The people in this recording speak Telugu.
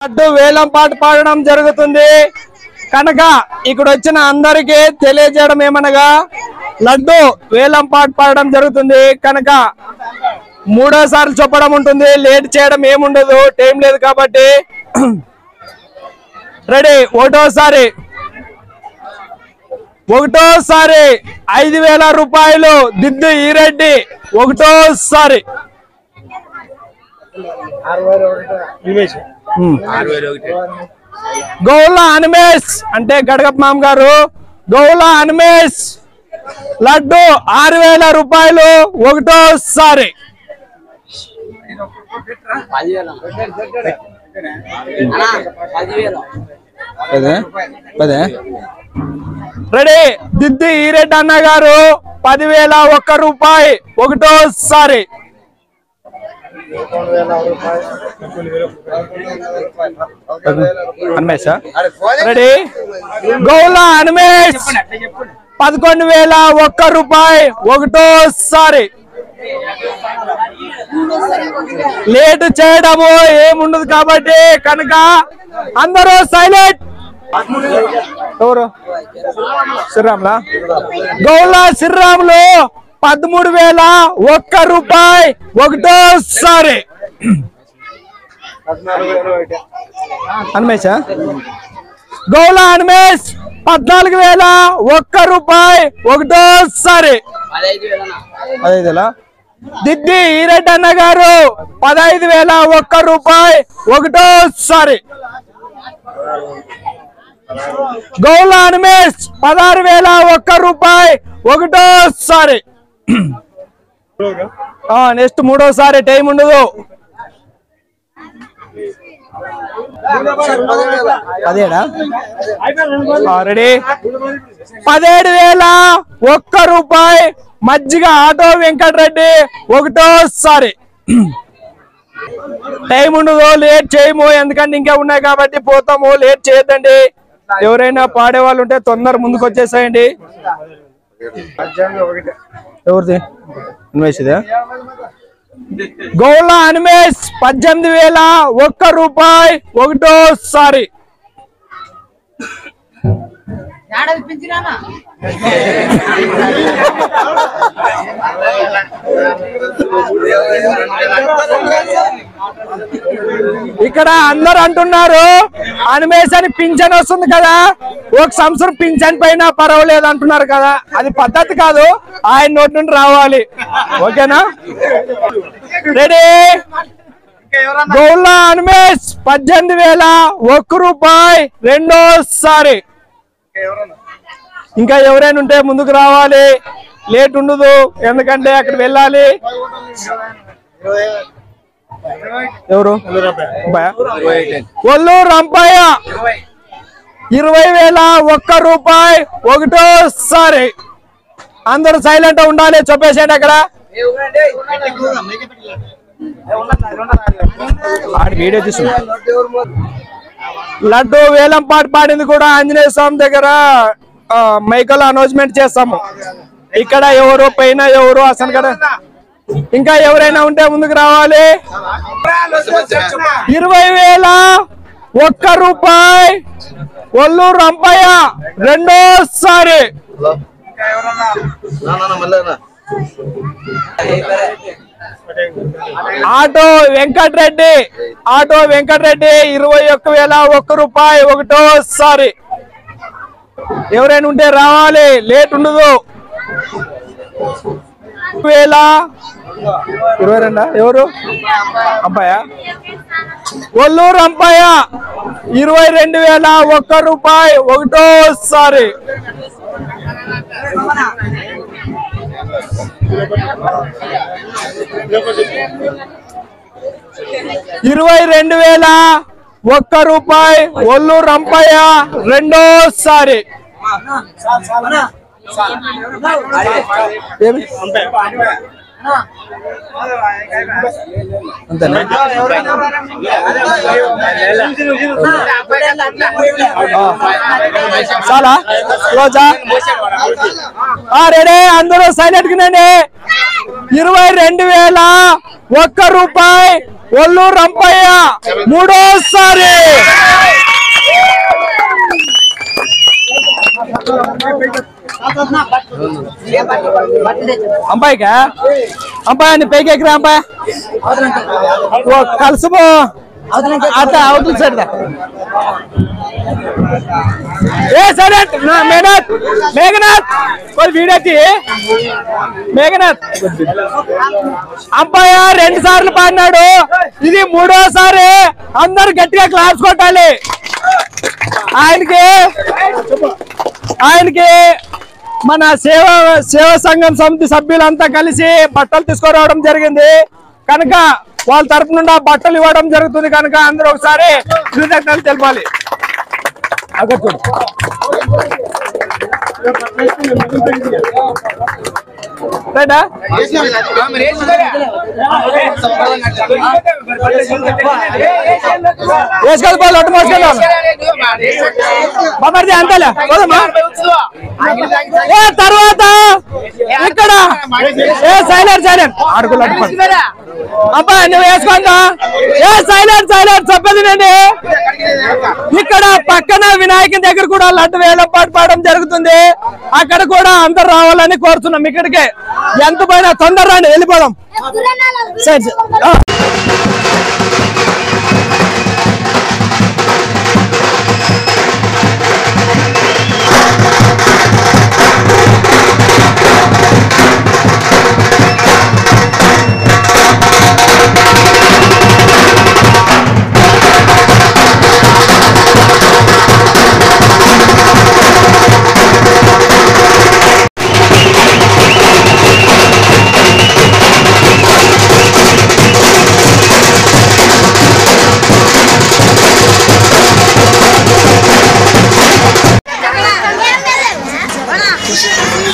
అటు వేలం పాట పాడడం జరుగుతుంది కనుక ఇక్కడ వచ్చిన అందరికీ తెలియజేయడం ఏమనగా లడ్డు వేలం పాట పాడడం జరుగుతుంది కనుక మూడోసారి చెప్పడం ఉంటుంది లేట్ చేయడం ఏముండదు టైం లేదు కాబట్టి రెడీ ఒకటోసారి 5,000 రూపాయలు దిద్దు ఈరెడ్డి ఒకటోసారి గౌల హనుమేష్ అంటే గడగప్ప మామ గారు గౌల హనుమేష్ లడ్డు 6,000 రూపాయలు ఒకటోసారి రెడీ దిద్దు ఈరెడ్డి అన్న గారు 10,001 రూపాయి ఒకటోసారి రెడీ గౌల హనుమేష్ 11,001 రూపాయి ఒకటోసారి లేట్ చేయడము ఏముండదు కాబట్టి కనుక అందరూ సైలెంట్ ఎవరు శ్రీరాములా గౌల శ్రీరాములు 13,001 రూపాయి ఒకటోసారి హనుమేష్ గౌల హనుమేష్ 14,001 రూపాయి ఒకటోసారి 15,000 దిద్ది ఈరెడ్డి అన్న గారు 15,001 రూపాయి ఒకటోసారి గౌల హనుమేష్ 16,001 రూపాయి ఒకటోసారి నెక్స్ట్ మూడోసారి టైం ఉండదు రెడీ 17,001 రూపాయి మజ్జిగ ఆటో వెంకటరెడ్డి ఒకటోసారి టైం ఉండదు లేట్ చేయము ఎందుకంటే ఇంకా ఉన్నాయి కాబట్టి పోతాము లేట్ చేయొద్దండి ఎవరైనా పాడే వాళ్ళు ఉంటే తొందర ముందుకు వచ్చేసాయండి ఎవరిది హనుమేష్దా గౌల హనుమేష్ 18,001 రూపాయి ఒకటోసారి ఇక్కడ అందరు అంటున్నారు హనుమేష్ అని పింఛన్ వస్తుంది కదా ఒక సంవత్సరం పింఛన్ పైన పర్వాలేదు అంటున్నారు కదా అది పద్ధతి కాదు ఆయన నోటి నుండి రావాలి ఓకేనా రెడీ గౌల హనుమేష్ 18,001 రూపాయి రెండోసారి ఇంకా ఎవరైనా ఉంటే ముందుకు రావాలి లేట్ ఉండదు ఎందుకంటే అక్కడ వెళ్ళాలి ఎవరు ఒళ్ళు రంపయ్య 20,001 రూపాయి ఒకటోసారి అందరూ సైలెంట్ ఉండాలి చెప్పేసేయండి అక్కడ వీడియో తీసుకున్నా లడ్డు వేలం పాట పాడింది కూడా ఆంజనేయ స్వామి దగ్గర మైకల్ అనౌన్స్మెంట్ చేస్తాము ఇక్కడ ఎవరు పైన ఎవరు అసలు కదా ఇంకా ఎవరైనా ఉంటే ముందుకు రావాలి 20,001 రూపాయి ఒళ్ళు రంపయ్య రెండోసారి ఆటో వెంకటరెడ్డి 21,001 రూపాయి ఒకటోసారి ఎవరైనా ఉంటే రావాలి లేట్ ఉండదు 22 ఎవరు అంపయ్య ఒల్లూరు అంపయ్య 22,001 రూపాయి ఒకటోసారి 22,001 రూపాయి ఒల్లూరు రంపయ్య రెండోసారి చాలా రోజా రెడీ అందరూ సైలెంట్ గా 22,001 రూపాయి ఒల్లూరు రంపయ్య మూడోసారి అంబాయికా అంబాయి అని పైకి ఎక్కరా అంబాయి కలుసుమో అట్లా అవుతుంది సార్ ఏ సరే మేఘనాథ్ వీడొచ్చి మేఘనాథ్ అంపయ్య 2 సార్లు పాడినాడు ఇది 3వసారి అందరు గట్టిగా క్లాప్స్ కొట్టాలి ఆయనకి మన సేవా సంఘం సమితి సభ్యులంతా కలిసి బట్టలు తీసుకురావడం జరిగింది కనుక వాళ్ళ తరపు నుండి బట్టలు ఇవ్వడం జరుగుతుంది కనుక అందరూ ఒకసారి కృతజ్ఞతలు తెలపాలి తర్వాత ఇక్కడ సైలెంట్ అడుగులు అబ్బా నువ్వు వేసుకోందా సైలెంట్ చెప్పేది నేను ఇక్కడ పక్కన వినాయకుని దగ్గర కూడా లడ్డు వేలంపాటు పాడడం జరుగుతుంది అక్కడ కూడా అందరు రావాలని కోరుతున్నాం ఇక్కడికి ఎంత పోయినా తొందరగా వెళ్ళిపోదాం సరే